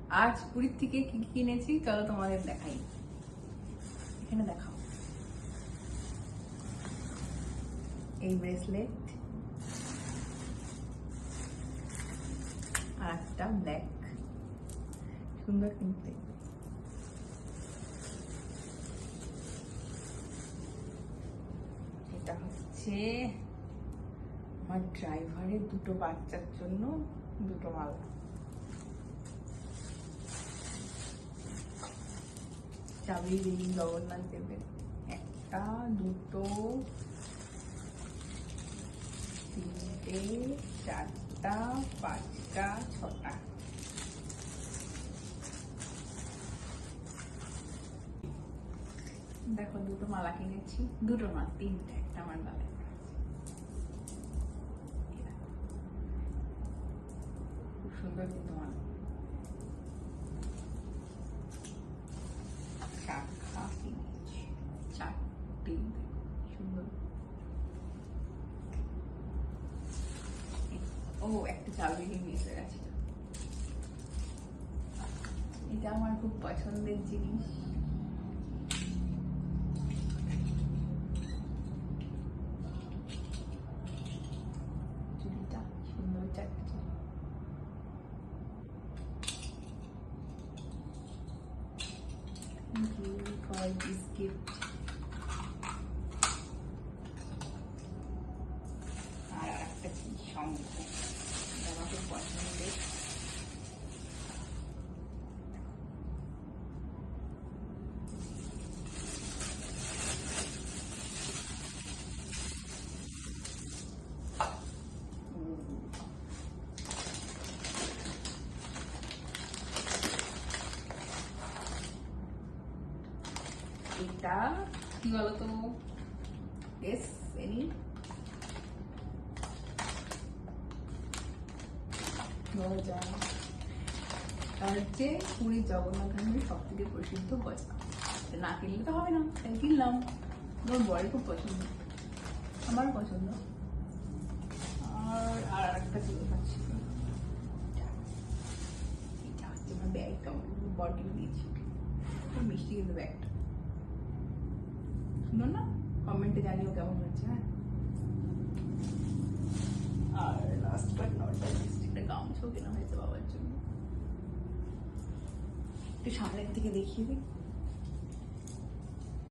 আজ পুরীর থেকে কি কি কিনেছি চলো তোমাদের দেখাই। এখানে দেখাও, এই ব্রেসলেট আর একটা ব্ল্যাক, সুন্দর কিনতে। এটা হচ্ছে আমার ড্রাইভারের দুটো বাচ্চার জন্য দুটো মালা। চাবি দিই জগন্নাথ দেবের, একটা দুটো তিনটে চারটা পাঁচটা ছটা। দেখো দুটো মালা কিনেছি, দুটো না তিনটে, একটা আমার গালে। খুব সুন্দর কিন্তু মালা। শাখা কিনেছি চারটে, সুন্দর। ও একটা চাবি মিস হয়ে গেছে, এটা আমার খুব পছন্দের জিনিস। চুড়িটা সুন্দর, চারটে চুড়ি। Thank you for this gift. আর একটা কি শঙ্খ, আমার খুব পছন্দের। এটা কি বলতো, এস এনি হচ্ছে পুরীর জগন্নাথ ধামের সব থেকে প্রসিদ্ধ গজা। না কিনলে তো হবে না, তাই কিনলাম। আমার বরের খুব পছন্দ, আমার পছন্দ। আর একটা জিনিস আছে, এটা হচ্ছে আমার ব্যাগটা, বরকে দিয়েছি। খুব মিষ্টি কিন্তু ব্যাগটা, সুন্দর না? কমেন্টে জানিও কেমন হচ্ছে। হ্যাঁ, আর লাস্ট বাট নট লিস্ট, একটা গামছাও কেনা হয়েছে বাবার জন্য। একটু সামনের থেকে দেখিয়ে দিই।